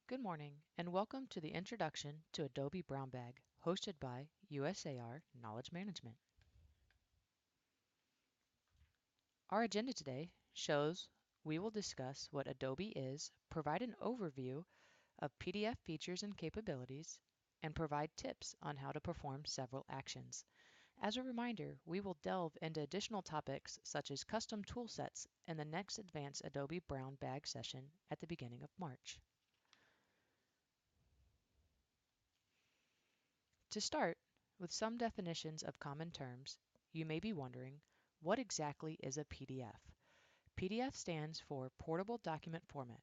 Good morning, and welcome to the introduction to Adobe Brown Bag, hosted by USAR Knowledge Management. Our agenda today shows we will discuss what Adobe is, provide an overview of PDF features and capabilities, and provide tips on how to perform several actions. As a reminder, we will delve into additional topics such as custom toolsets in the next Advanced Adobe Brown Bag session at the beginning of March. To start with some definitions of common terms, you may be wondering, what exactly is a PDF? PDF stands for Portable Document Format.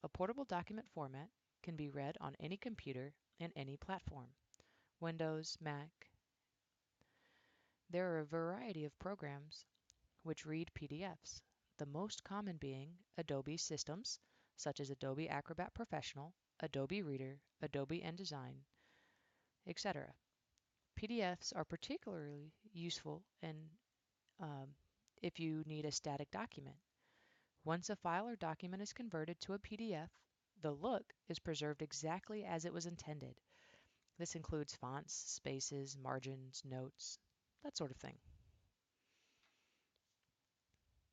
A portable document format can be read on any computer and any platform, Windows, Mac. There are a variety of programs which read PDFs, the most common being Adobe systems, such as Adobe Acrobat Professional, Adobe Reader, Adobe InDesign, etc. PDFs are particularly useful if you need a static document. Once a file or document is converted to a PDF, the look is preserved exactly as it was intended. This includes fonts, spaces, margins, notes, that sort of thing.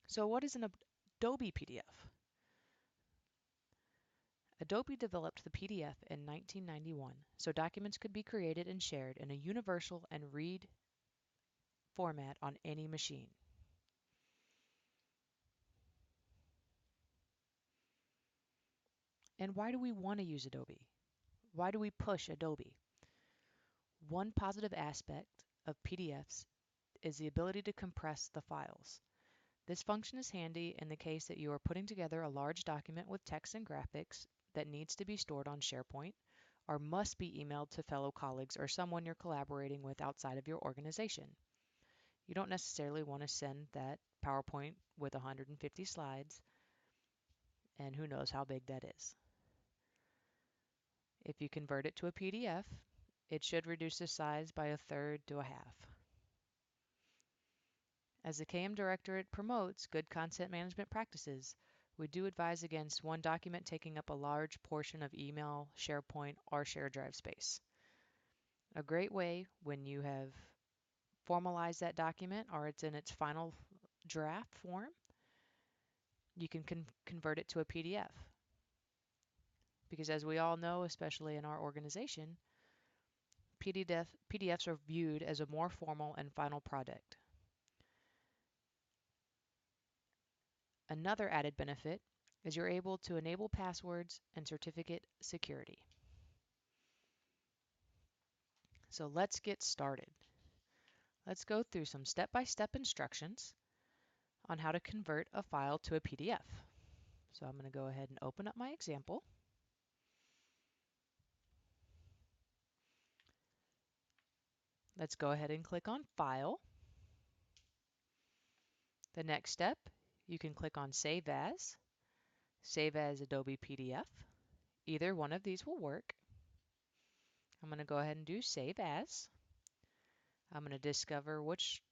So what is an Adobe PDF? Adobe developed the PDF in 1991 so documents could be created and shared in a universal and read format on any machine. And why do we want to use Adobe? Why do we push Adobe? One positive aspect of PDFs is the ability to compress the files. This function is handy in the case that you are putting together a large document with text and graphics that needs to be stored on SharePoint or must be emailed to fellow colleagues or someone you're collaborating with outside of your organization. You don't necessarily want to send that PowerPoint with 150 slides, and who knows how big that is. If you convert it to a PDF, it should reduce the size by a third to a half. As the KM Directorate promotes good content management practices, we do advise against one document taking up a large portion of email, SharePoint, or shared drive space. A great way when you have formalized that document or it's in its final draft form, you can convert it to a PDF. Because as we all know, especially in our organization, PDFs are viewed as a more formal and final product. Another added benefit is you're able to enable passwords and certificate security. So let's get started. Let's go through some step-by-step instructions on how to convert a file to a PDF. So I'm going to go ahead and open up my example. Let's go ahead and click on File. The next step, you can click on Save As Adobe PDF. Either one of these will work. I'm going to go ahead and do Save As. I'm going to discover which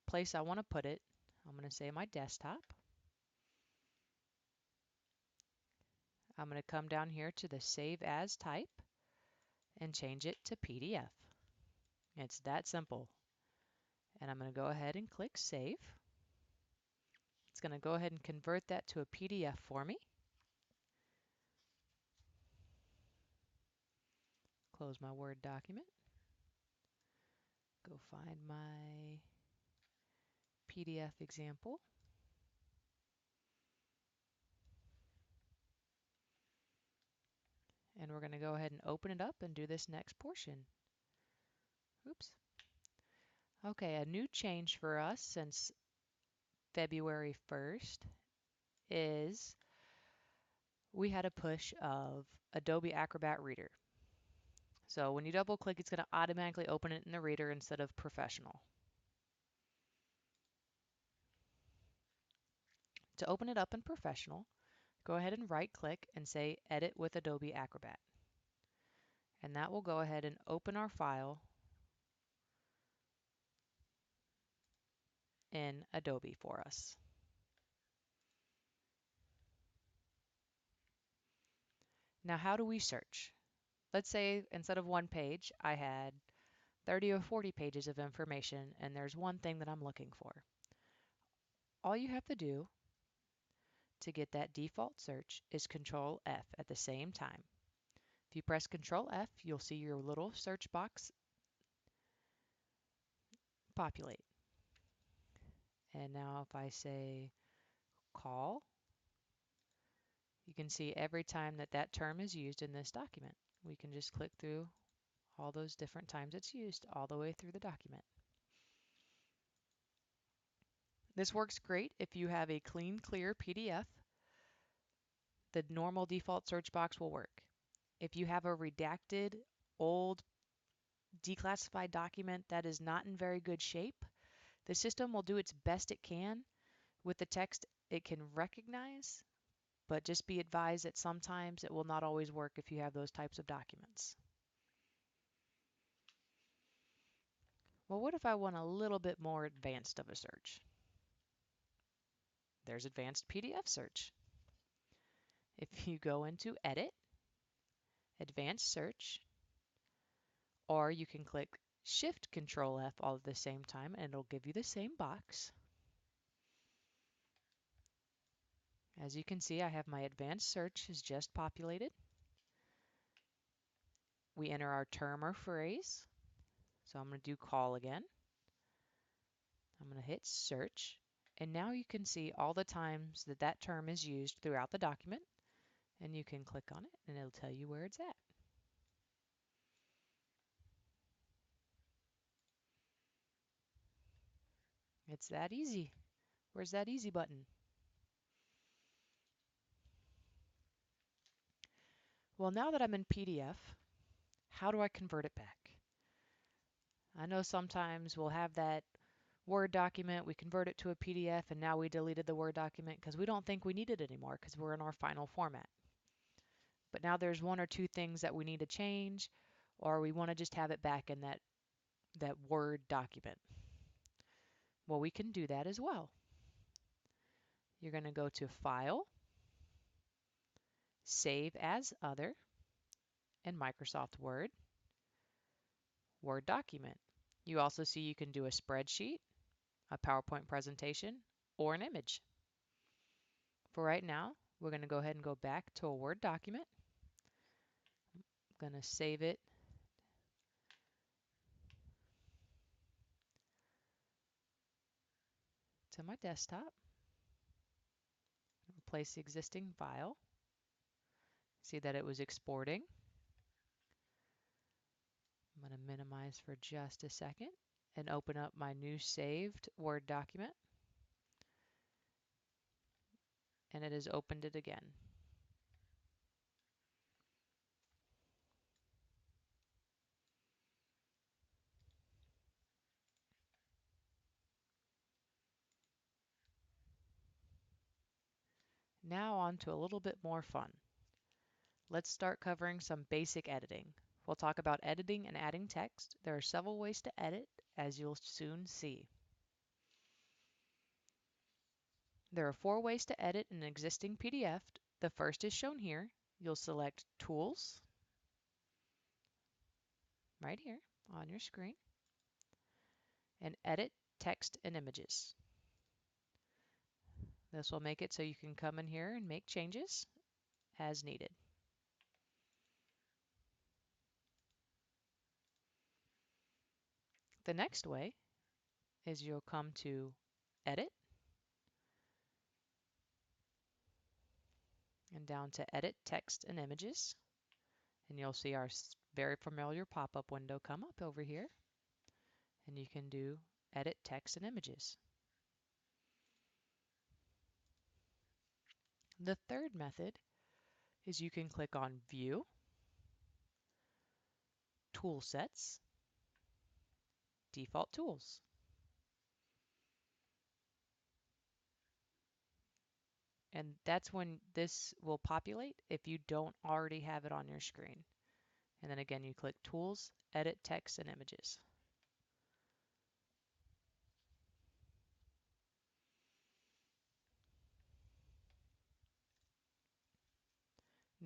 place I want to put it. I'm going to say my desktop. I'm going to come down here to the Save As type and change it to PDF. It's that simple. And I'm going to go ahead and click Save. It's going to go ahead and convert that to a PDF for me. Close my Word document. Go find my PDF example. And we're going to go ahead and open it up and do this next portion. Oops. Okay, a new change for us since February 1st is we had a push of Adobe Acrobat Reader. So when you double click, it's going to automatically open it in the Reader instead of Professional. To open it up in Professional, go ahead and right click and say Edit with Adobe Acrobat. And that will go ahead and open our file in Adobe for us. Now, how do we search? Let's say instead of one page, I had 30 or 40 pages of information, and there's one thing that I'm looking for. All you have to do to get that default search is Control F at the same time. If you press Control F, you'll see your little search box populate. And now if I say call, you can see every time that that term is used in this document. We can just click through all those different times it's used all the way through the document. This works great if you have a clean, clear PDF. The normal default search box will work. If you have a redacted, old, declassified document that is not in very good shape, the system will do its best it can with the text it can recognize, but just be advised that sometimes it will not always work if you have those types of documents. Well, what if I want a little bit more advanced of a search? There's Advanced PDF Search. If you go into Edit, Advanced Search, or you can click Shift Control F all at the same time and it'll give you the same box. As you can see, I have my Advanced Search is just populated. We enter our term or phrase. So I'm going to do call again. I'm going to hit search. And now you can see all the times that that term is used throughout the document. And you can click on it and it'll tell you where it's at. It's that easy. Where's that easy button? Well, now that I'm in PDF, how do I convert it back? I know sometimes we'll have that Word document, we convert it to a PDF, and now we deleted the Word document because we don't think we need it anymore because we're in our final format. But now there's one or two things that we need to change, or we want to just have it back in that Word document. Well, we can do that as well. You're going to go to File, Save as Other, and Microsoft Word, Word document. You also see you can do a spreadsheet, a PowerPoint presentation, or an image. For right now, we're going to go ahead and go back to a Word document. I'm going to save it to my desktop. Replace the existing file. See that it was exporting. I'm going to minimize for just a second and open up my new saved Word document. And it has opened it again. Now on to a little bit more fun. Let's start covering some basic editing. We'll talk about editing and adding text. There are several ways to edit, as you'll soon see. There are 4 ways to edit an existing PDF. The first is shown here. You'll select Tools, right here on your screen, and Edit Text and Images. This will make it so you can come in here and make changes as needed. The next way is you'll come to Edit and down to Edit Text and Images, and you'll see our very familiar pop-up window come up over here, and you can do Edit Text and Images. The third method is you can click on View, Tool Sets, Default Tools. And that's when this will populate if you don't already have it on your screen. And then again, you click Tools, Edit Text and Images.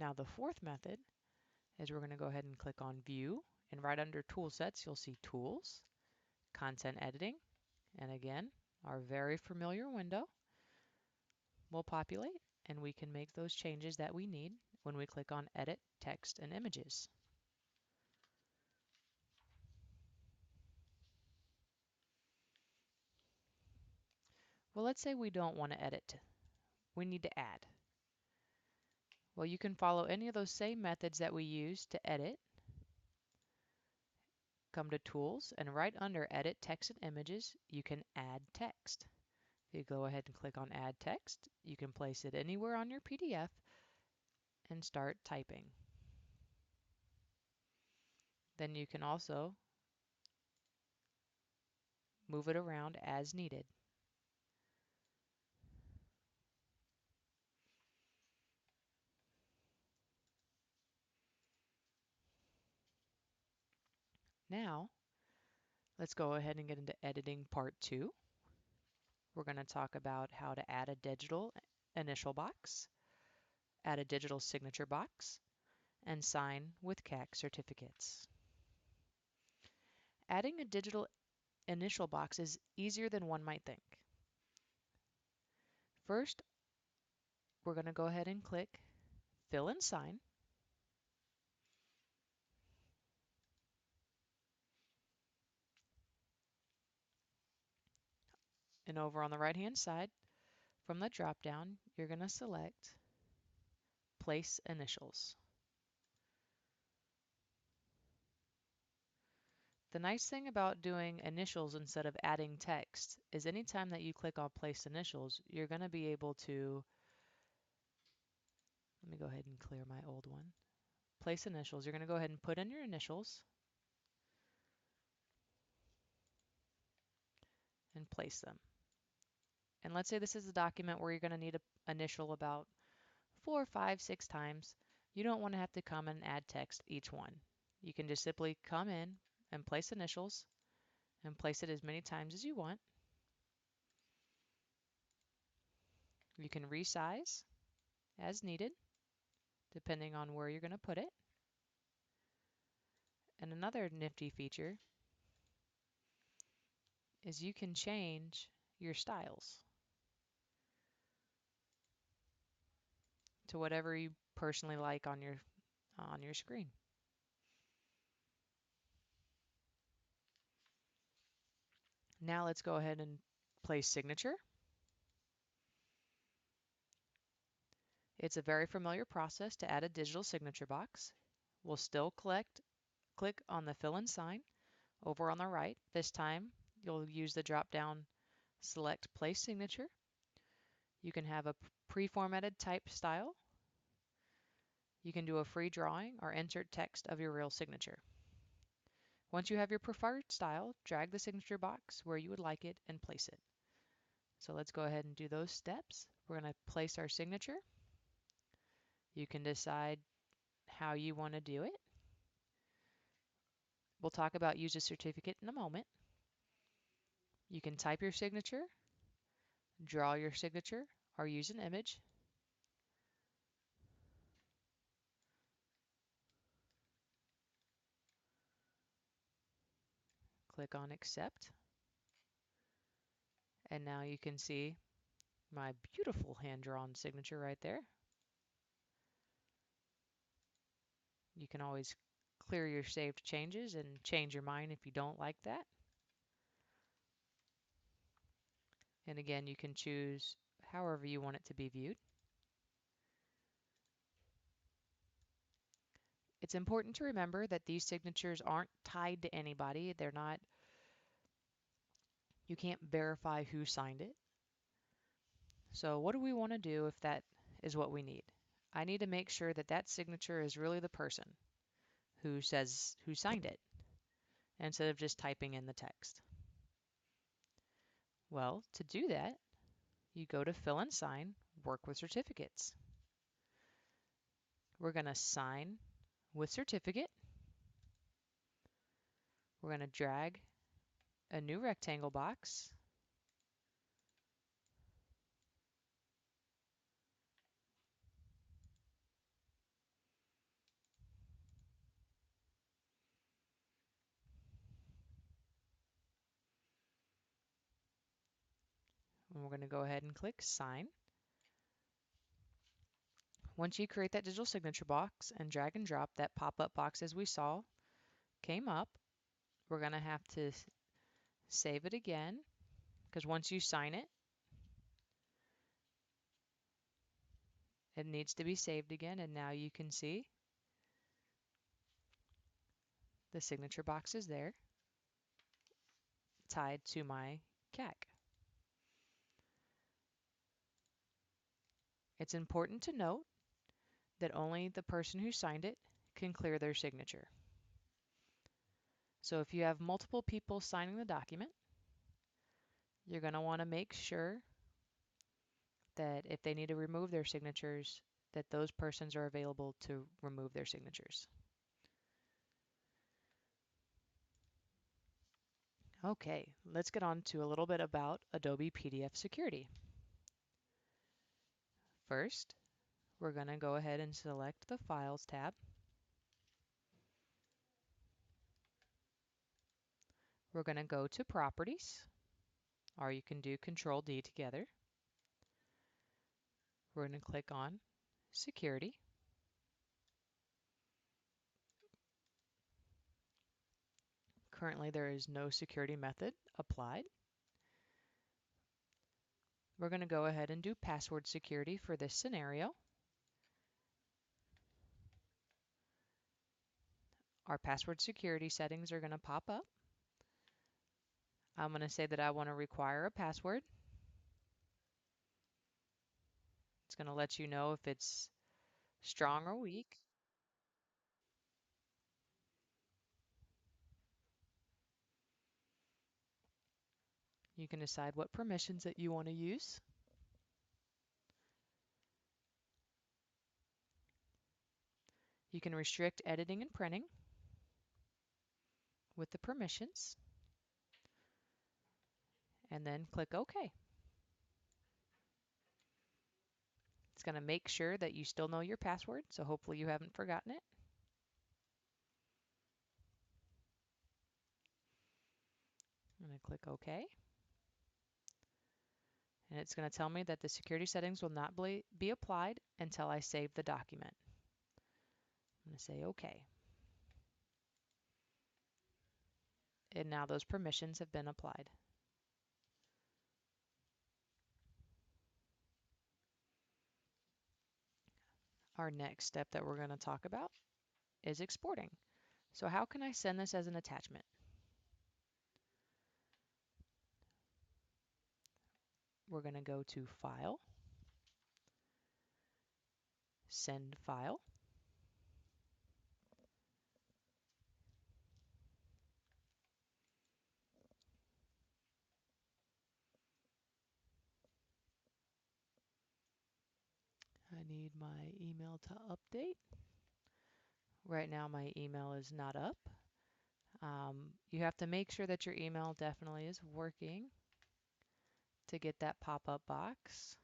Now the fourth method is we're going to go ahead and click on View, and right under Tool Sets you'll see Tools, Content Editing, and again our very familiar window will populate, and we can make those changes that we need when we click on Edit Text and Images. Well, let's say we don't want to edit. We need to add. Well, you can follow any of those same methods that we use to edit. Come to Tools, and right under Edit Text and Images, you can add text. If you go ahead and click on Add Text, you can place it anywhere on your PDF and start typing. Then you can also move it around as needed. Now, let's go ahead and get into editing part 2. We're going to talk about how to add a digital initial box, add a digital signature box, and sign with CAC certificates. Adding a digital initial box is easier than one might think. First, we're going to go ahead and click Fill and Sign. And over on the right-hand side, from the drop-down, you're going to select Place Initials. The nice thing about doing initials instead of adding text is anytime that you click on Place Initials, you're going to be able to, let me go ahead and clear my old one. Place Initials, you're going to go ahead and put in your initials and place them. And let's say this is a document where you're going to need an initial about 4, 5, 6 times. You don't want to have to come and add text each one. You can just simply come in and place initials and place it as many times as you want. You can resize as needed, depending on where you're going to put it. And another nifty feature is you can change your styles to whatever you personally like on your screen. Now let's go ahead and place signature. It's a very familiar process to add a digital signature box. We'll still click on the Fill and Sign over on the right. This time you'll use the drop-down Select Place Signature. You can have a pre-formatted type style. You can do a free drawing or insert text of your real signature. Once you have your preferred style, drag the signature box where you would like it and place it. So let's go ahead and do those steps. We're going to place our signature. You can decide how you want to do it. We'll talk about use a certificate in a moment. You can type your signature, draw your signature, or use an image. Click on Accept. And now you can see my beautiful hand-drawn signature right there. You can always clear your saved changes and change your mind if you don't like that. And again, you can choose however you want it to be viewed. It's important to remember that these signatures aren't tied to anybody. They're not, you can't verify who signed it. So what do we want to do if that is what we need? I need to make sure that that signature is really the person who signed it, instead of just typing in the text. Well, to do that, you go to Fill and Sign, Work with Certificates. We're going to sign with certificate. We're going to drag a new rectangle box. And we're going to go ahead and click Sign. Once you create that digital signature box and drag and drop, that pop-up box as we saw came up. We're going to have to save it again, because once you sign it, it needs to be saved again, and now you can see the signature box is there, tied to my CAC. It's important to note that only the person who signed it can clear their signature. So if you have multiple people signing the document, you're going to want to make sure that if they need to remove their signatures, that those persons are available to remove their signatures. Okay, let's get on to a little bit about Adobe PDF Security. First, we're going to go ahead and select the Files tab. We're going to go to Properties, or you can do Control D together. We're going to click on Security. Currently, there is no security method applied. We're going to go ahead and do password security for this scenario. Our password security settings are going to pop up. I'm going to say that I want to require a password. It's going to let you know if it's strong or weak. You can decide what permissions that you want to use. You can restrict editing and printing with the permissions, and then click OK. It's going to make sure that you still know your password, so hopefully you haven't forgotten it. I'm going to click OK. And it's going to tell me that the security settings will not be applied until I save the document. I'm going to say OK. And now those permissions have been applied. Our next step that we're going to talk about is exporting. So how can I send this as an attachment? We're going to go to File, Send File. I need my email to update. Right now my email is not up. You have to make sure that your email definitely is working to get that pop-up box.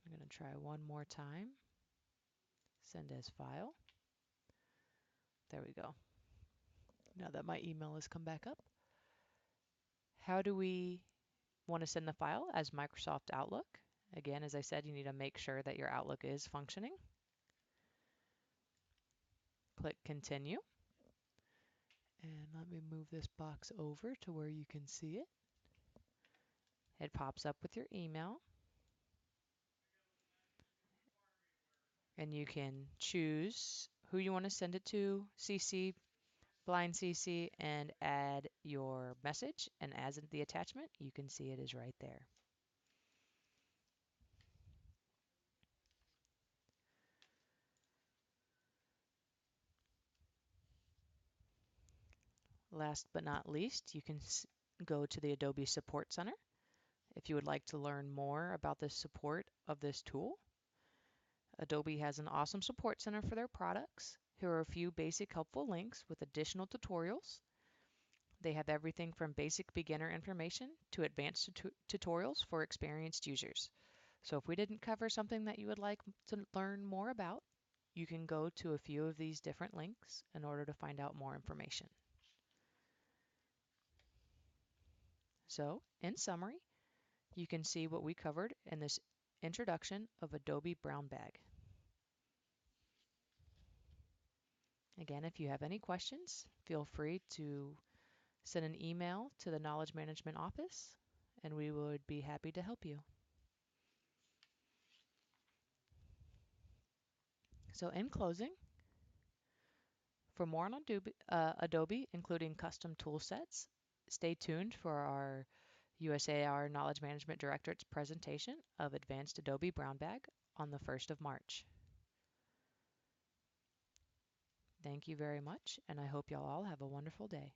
I'm going to try one more time. Send as file. There we go. Now that my email has come back up. How do we want to send the file? As Microsoft Outlook. Again, as I said, you need to make sure that your Outlook is functioning. Click Continue. And let me move this box over to where you can see it. It pops up with your email. And you can choose who you want to send it to, CC, blind CC, and add your message. And as the attachment, you can see it is right there. Last but not least, you can go to the Adobe Support Center if you would like to learn more about the support of this tool. Adobe has an awesome support center for their products. Here are a few basic helpful links with additional tutorials. They have everything from basic beginner information to advanced tutorials for experienced users. So if we didn't cover something that you would like to learn more about, You can go to a few of these different links in order to find out more information. So, in summary, you can see what we covered in this introduction of Adobe Brown Bag. Again, if you have any questions, feel free to send an email to the Knowledge Management Office, and we would be happy to help you. So in closing, for more on Adobe, including custom tool sets, stay tuned for our USAR Knowledge Management Directorate's presentation of Advanced Adobe Brown Bag on the 1st of March. Thank you very much, and I hope y'all all have a wonderful day.